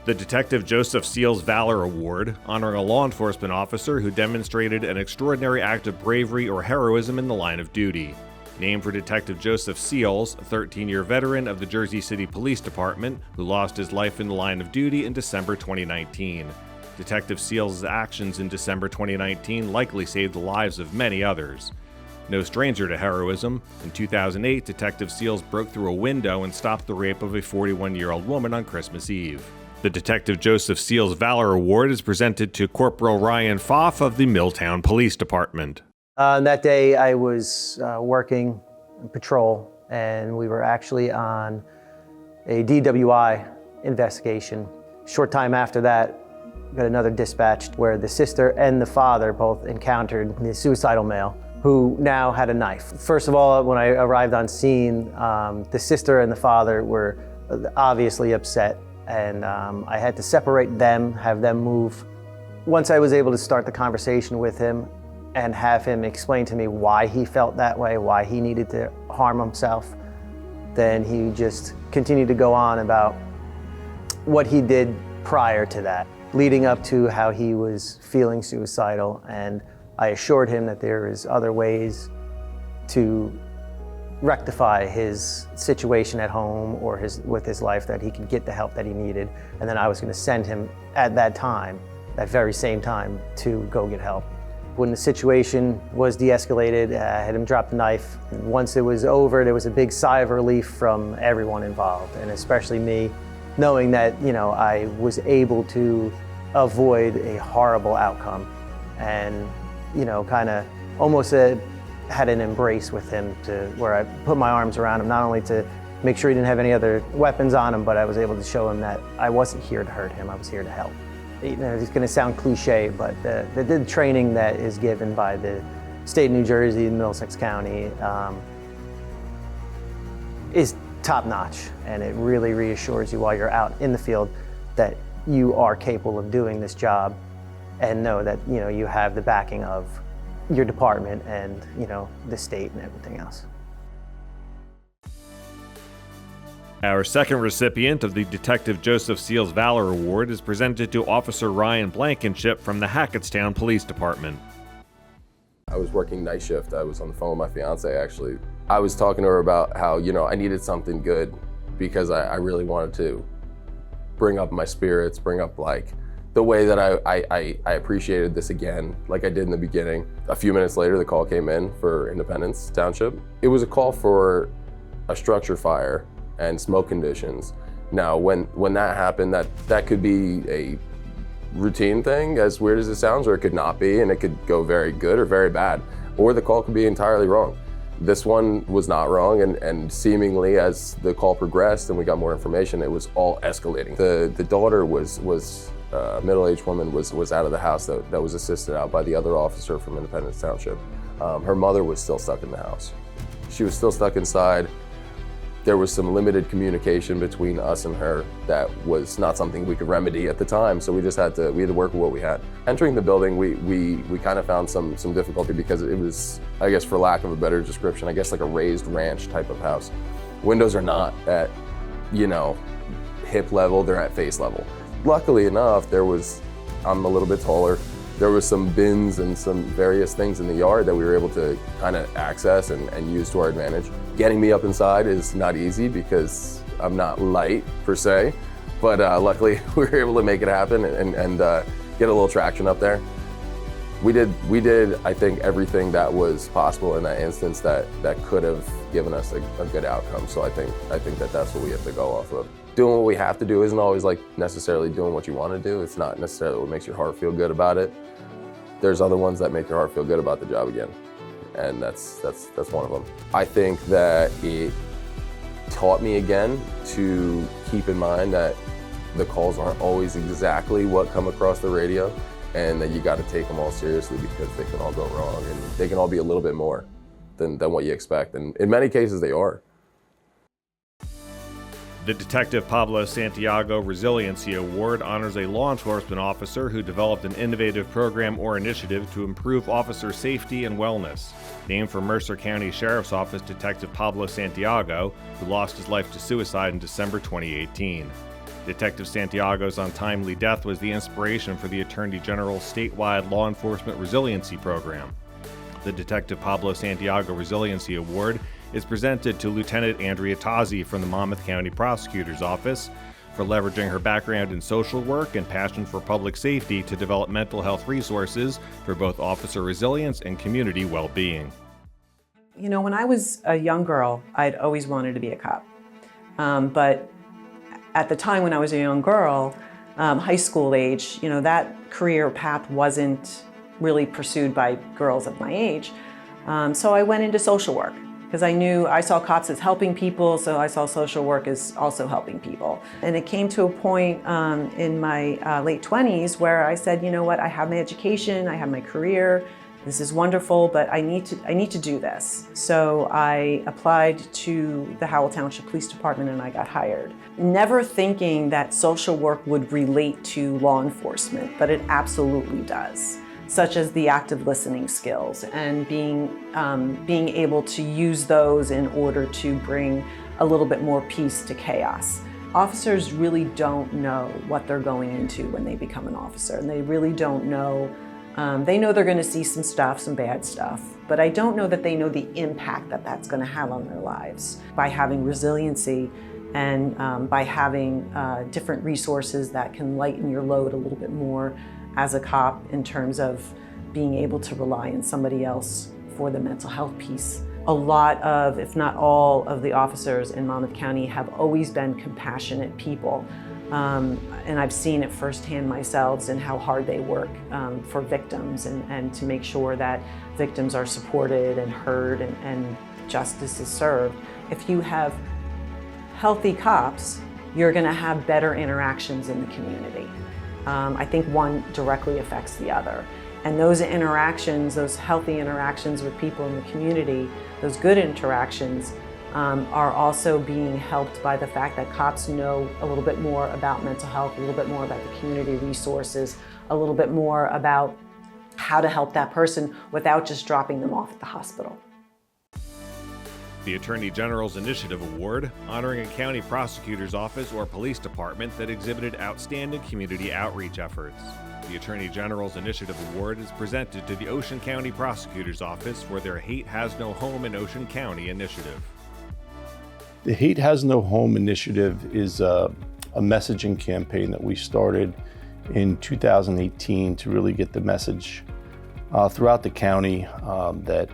The Detective Joseph Seals Valor Award, honoring a law enforcement officer who demonstrated an extraordinary act of bravery or heroism in the line of duty. Named for Detective Joseph Seals, a 13-year veteran of the Jersey City Police Department who lost his life in the line of duty in December 2019. Detective Seals' actions in December 2019 likely saved the lives of many others. No stranger to heroism, in 2008, Detective Seals broke through a window and stopped the rape of a 41-year-old woman on Christmas Eve. The Detective Joseph Seals Valor Award is presented to Corporal Ryan Pfaff of the Milltown Police Department. That day I was working patrol, and we were actually on a DWI investigation. Short time after that, got another dispatch where the sister and the father both encountered the suicidal male who now had a knife. First of all, when I arrived on scene, the sister and the father were obviously upset, and I had to separate them, have them move. Once I was able to start the conversation with him and have him explain to me why he felt that way, why he needed to harm himself, then he just continued to go on about what he did prior to that, leading up to how he was feeling suicidal. And I assured him that there is other ways to rectify his situation at home or with his life, that he could get the help that he needed. And then I was going to send him at that time, that very same time, to go get help. When the situation was de-escalated, I had him drop the knife. And once it was over, there was a big sigh of relief from everyone involved, and especially me, knowing that, I was able to avoid a horrible outcome, and, kind of almost had an embrace with him, to where I put my arms around him, not only to make sure he didn't have any other weapons on him, but I was able to show him that I wasn't here to hurt him, I was here to help. It's going to sound cliche, but the training that is given by the state of New Jersey and Middlesex County is top-notch, and it really reassures you while you're out in the field that you are capable of doing this job, and know that you have the backing of your department and the state and everything else. Our second recipient of the Detective Joseph Seals Valor Award is presented to Officer Ryan Blankenship from the Hackettstown Police Department. I was working night shift. I was on the phone with my fiance, actually. I was talking to her about how, I needed something good, because I really wanted to bring up my spirits, bring up the way that I appreciated this again, like I did in the beginning. A few minutes later, the call came in for Independence Township. It was a call for a structure fire and smoke conditions. Now, when that happened, that could be a routine thing, as weird as it sounds, or it could not be, and it could go very good or very bad, or the call could be entirely wrong. This one was not wrong, and seemingly as the call progressed and we got more information, it was all escalating. The daughter was a middle-aged woman was out of the house that was assisted out by the other officer from Independence Township. Her mother was still stuck in the house. She was still stuck inside. There was some limited communication between us and her that was not something we could remedy at the time, so we had to work with what we had. Entering the building, we kind of found some difficulty, because it was, I guess for lack of a better description, like a raised ranch type of house. Windows are not at, hip level, they're at face level. Luckily enough, I'm a little bit taller, there was some bins and some various things in the yard that we were able to kind of access and use to our advantage. Getting me up inside is not easy, because I'm not light per se, but luckily we were able to make it happen and get a little traction up there. We did, I think, everything that was possible in that instance that could have given us a good outcome. So I think that's what we have to go off of. Doing what we have to do isn't always necessarily doing what you want to do. It's not necessarily what makes your heart feel good about it. There's other ones that make your heart feel good about the job again, and that's one of them. I think that it taught me again to keep in mind that the calls aren't always exactly what come across the radio, and that you got to take them all seriously, because they can all go wrong, and they can all be a little bit more than what you expect, and in many cases they are. The Detective Pablo Santiago Resiliency Award honors a law enforcement officer who developed an innovative program or initiative to improve officer safety and wellness. Named for Mercer County Sheriff's Office Detective Pablo Santiago, who lost his life to suicide in December 2018. Detective Santiago's untimely death was the inspiration for the Attorney General's statewide law enforcement resiliency program. The Detective Pablo Santiago Resiliency Award is presented to Lieutenant Andrea Tozzi from the Monmouth County Prosecutor's Office for leveraging her background in social work and passion for public safety to develop mental health resources for both officer resilience and community well-being. You know, when I was a young girl, I'd always wanted to be a cop. But at the time when I was a young girl, high school age, you know, that career path wasn't really pursued by girls of my age. So I went into social work because I saw cops as helping people, so I saw social work as also helping people. And it came to a point in my late 20s where I said, you know what, I have my education, I have my career, this is wonderful, but I need to do this. So I applied to the Howell Township Police Department and I got hired. Never thinking that social work would relate to law enforcement, but it absolutely does, such as the active listening skills and being able to use those in order to bring a little bit more peace to chaos. Officers really don't know what they're going into when they become an officer, and they really don't know. They know they're going to see some stuff, some bad stuff, but I don't know that they know the impact that that's going to have on their lives. By having resiliency and by having different resources that can lighten your load a little bit more as a cop in terms of being able to rely on somebody else for the mental health piece. A lot of, if not all, of the officers in Monmouth County have always been compassionate people. And I've seen it firsthand myself in how hard they work for victims and to make sure that victims are supported and heard and justice is served. If you have healthy cops, you're going to have better interactions in the community. I think one directly affects the other. And those interactions, those healthy interactions with people in the community, those good interactions, are also being helped by the fact that cops know a little bit more about mental health, a little bit more about the community resources, a little bit more about how to help that person without just dropping them off at the hospital. The Attorney General's Initiative Award, honoring a county prosecutor's office or police department that exhibited outstanding community outreach efforts. The Attorney General's Initiative Award is presented to the Ocean County Prosecutor's Office for their Hate Has No Home in Ocean County initiative. The Hate Has No Home initiative is a messaging campaign that we started in 2018 to really get the message throughout the county that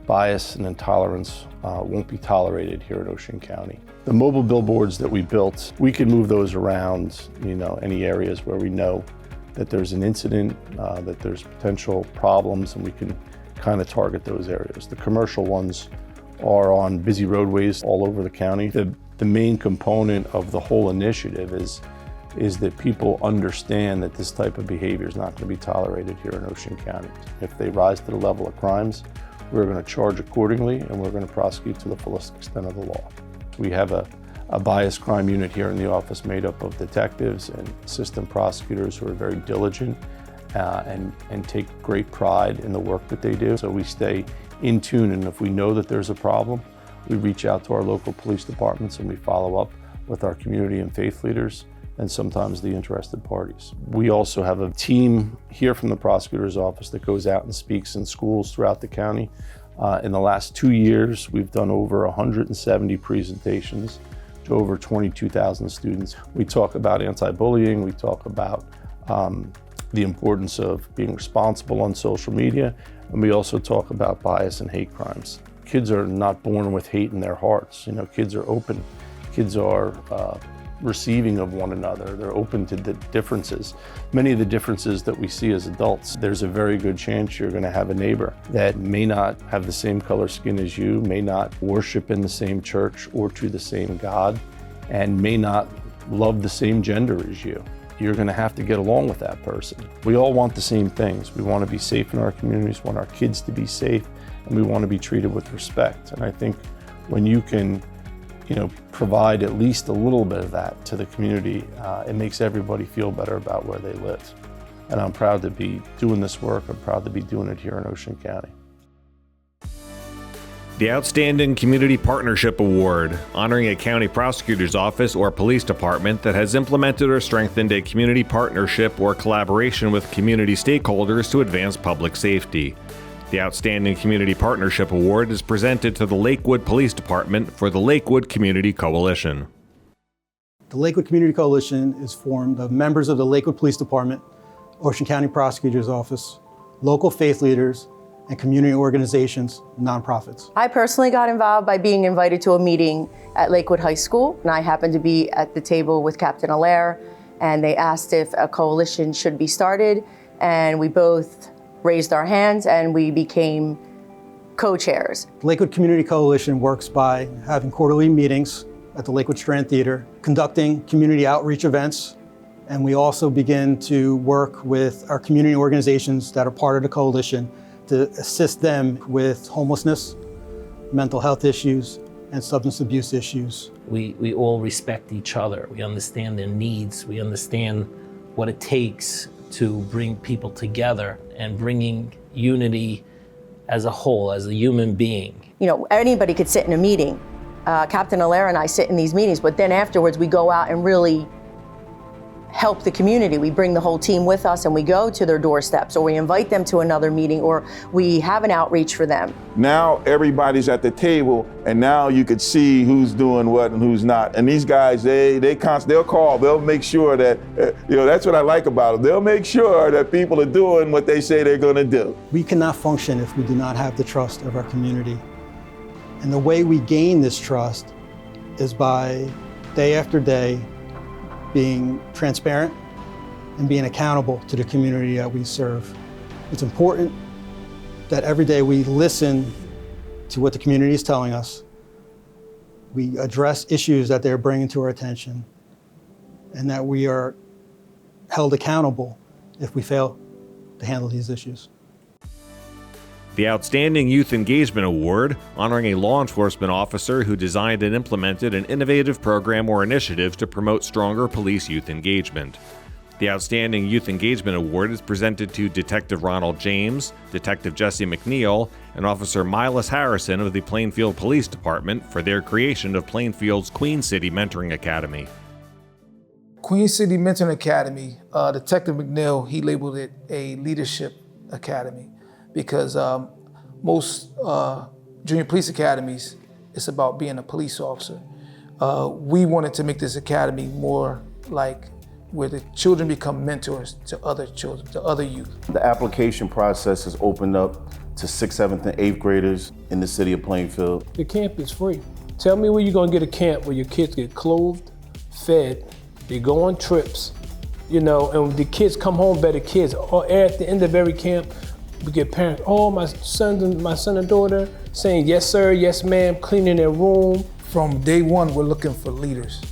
bias and intolerance won't be tolerated here in Ocean County. The mobile billboards that we built, we can move those around, any areas where we know that there's an incident, that there's potential problems, and we can kind of target those areas. The commercial ones are on busy roadways all over the county. The main component of the whole initiative is that people understand that this type of behavior is not going to be tolerated here in Ocean County. If they rise to the level of crimes, we're going to charge accordingly, and we're going to prosecute to the fullest extent of the law. We have a bias crime unit here in the office made up of detectives and assistant prosecutors who are very diligent and take great pride in the work that they do. So we stay in tune, and if we know that there's a problem, we reach out to our local police departments and we follow up with our community and faith leaders and sometimes the interested parties. We also have a team here from the prosecutor's office that goes out and speaks in schools throughout the county. In the last 2 years, we've done over 170 presentations to over 22,000 students. We talk about anti-bullying, we talk about the importance of being responsible on social media, and we also talk about bias and hate crimes. Kids are not born with hate in their hearts. Kids are open. Kids are receiving of one another. They're open to the differences. Many of the differences that we see as adults, there's a very good chance you're going to have a neighbor that may not have the same color skin as you, may not worship in the same church or to the same God, and may not love the same gender as you. You're going to have to get along with that person. We all want the same things. We want to be safe in our communities, want our kids to be safe, and we want to be treated with respect. And I think when you can provide at least a little bit of that to the community, it makes everybody feel better about where they live. And I'm proud to be doing this work. I'm proud to be doing it here in Ocean County. The Outstanding Community Partnership Award, honoring a county prosecutor's office or police department that has implemented or strengthened a community partnership or collaboration with community stakeholders to advance public safety. The Outstanding Community Partnership Award is presented to the Lakewood Police Department for the Lakewood Community Coalition. The Lakewood Community Coalition is formed of members of the Lakewood Police Department, Ocean County Prosecutor's Office, local faith leaders, and community organizations, nonprofits. I personally got involved by being invited to a meeting at Lakewood High School, and I happened to be at the table with Captain Allaire, and they asked if a coalition should be started, and we both raised our hands and we became co-chairs. The Lakewood Community Coalition works by having quarterly meetings at the Lakewood Strand Theater, conducting community outreach events, and we also begin to work with our community organizations that are part of the coalition to assist them with homelessness, mental health issues, and substance abuse issues. We all respect each other. We understand their needs. We understand what it takes to bring people together and bringing unity as a whole, as a human being. You know, anybody could sit in a meeting. Captain Allaire and I sit in these meetings, but then afterwards we go out and really help the community. We bring the whole team with us and we go to their doorsteps, or we invite them to another meeting, or we have an outreach for them. Now everybody's at the table, and now you could see who's doing what and who's not. And these guys, they'll call, they'll make sure that, that's what I like about them. They'll make sure that people are doing what they say they're gonna do. We cannot function if we do not have the trust of our community. And the way we gain this trust is by day after day being transparent and being accountable to the community that we serve. It's important that every day we listen to what the community is telling us. We address issues that they're bringing to our attention, and that we are held accountable if we fail to handle these issues. The Outstanding Youth Engagement Award, honoring a law enforcement officer who designed and implemented an innovative program or initiative to promote stronger police youth engagement. The Outstanding Youth Engagement Award is presented to Detective Ronald James, Detective Jesse McNeil, and Officer Milas Harrison of the Plainfield Police Department for their creation of Plainfield's Queen City Mentoring Academy. Queen City Mentoring Academy, Detective McNeil, he labeled it a leadership academy, because most junior police academies, it's about being a police officer. We wanted to make this academy more like where the children become mentors to other children, to other youth. The application process is opened up to 6th, 7th, and 8th graders in the city of Plainfield. The camp is free. Tell me where you're gonna get a camp where your kids get clothed, fed, they go on trips, and the kids come home better kids. Or at the end of every camp, we get parents, my son and daughter saying, yes sir, yes ma'am, cleaning their room. From day one, we're looking for leaders.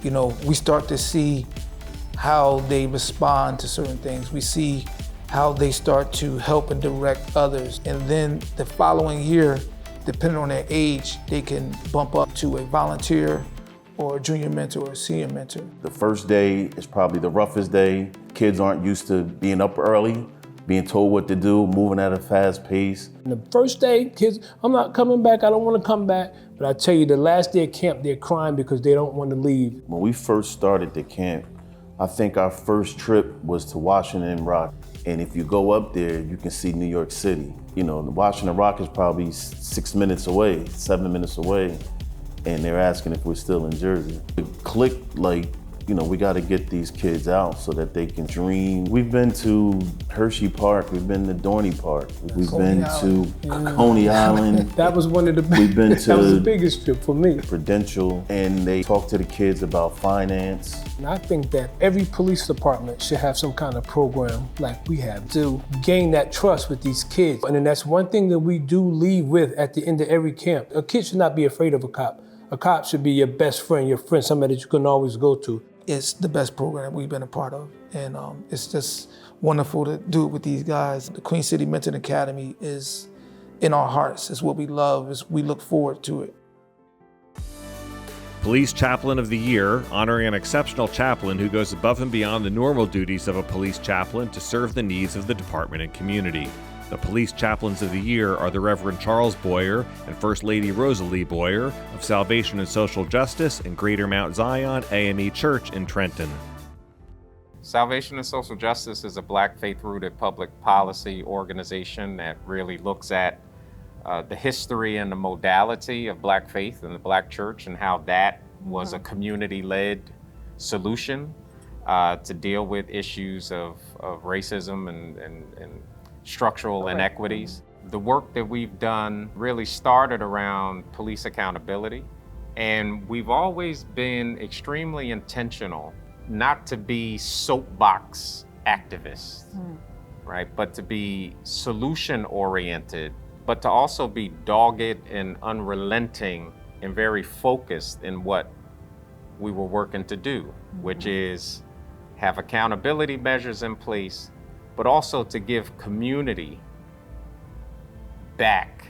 We start to see how they respond to certain things. We see how they start to help and direct others. And then the following year, depending on their age, they can bump up to a volunteer or a junior mentor or a senior mentor. The first day is probably the roughest day. Kids aren't used to being up early, being told what to do, moving at a fast pace. And the first day, kids, I'm not coming back, I don't want to come back. But I tell you, the last day of camp, they're crying because they don't want to leave. When we first started the camp, I think our first trip was to Washington Rock. And if you go up there, you can see New York City. Washington Rock is probably 6 minutes away, 7 minutes away. And they're asking if we're still in Jersey. It clicked like, we got to get these kids out so that they can dream. We've been to Hershey Park, we've been to Dorney Park, we've been to Coney Island. That was one of the We've been to that was the biggest trip for me. Prudential, and they talk to the kids about finance. And I think that every police department should have some kind of program like we have to gain that trust with these kids. And then that's one thing that we do leave with at the end of every camp. A kid should not be afraid of a cop. A cop should be your best friend, your friend, somebody that you can always go to. It's the best program we've been a part of. And it's just wonderful to do it with these guys. The Queen City Mentoring Academy is in our hearts. It's what we love. We look forward to it. Police Chaplain of the Year, honoring an exceptional chaplain who goes above and beyond the normal duties of a police chaplain to serve the needs of the department and community. The police chaplains of the year are the Reverend Charles Boyer and First Lady Rosalie Boyer of Salvation and Social Justice in Greater Mount Zion AME Church in Trenton. Salvation and Social Justice is a Black faith-rooted public policy organization that really looks at the history and the modality of Black faith and the Black church and how that was a community-led solution to deal with issues of racism and structural inequities. The work that we've done really started around police accountability, and we've always been extremely intentional not to be soapbox activists, right? But to be solution-oriented, but to also be dogged and unrelenting and very focused in what we were working to do, which is have accountability measures in place, but also to give community back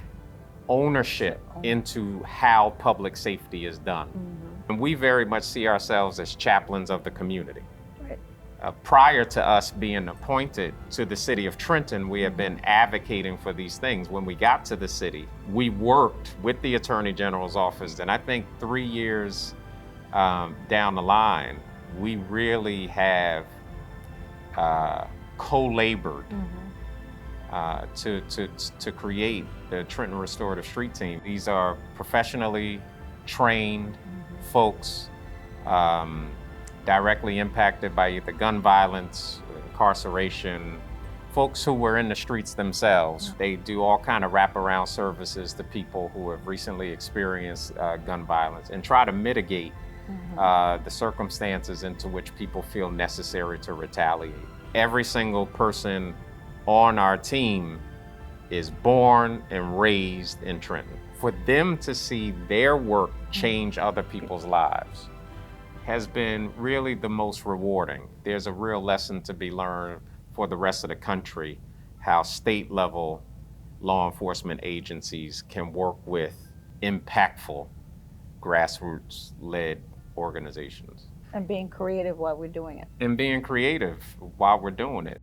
ownership into how public safety is done. And we very much see ourselves as chaplains of the community. Right. Prior to us being appointed to the city of Trenton, we have been advocating for these things. When we got to the city, we worked with the Attorney General's office, and I think 3 years down the line, we really have co-labored to create the Trenton Restorative Street Team. These are professionally trained folks directly impacted by either gun violence, incarceration, folks who were in the streets themselves. They do all kind of wraparound services to people who have recently experienced gun violence and try to mitigate the circumstances into which people feel necessary to retaliate. Every single person on our team is born and raised in Trenton. For them to see their work change other people's lives has been really the most rewarding. There's a real lesson to be learned for the rest of the country, how state level law enforcement agencies can work with impactful grassroots led organizations. And being creative while we're doing it. And being creative while we're doing it.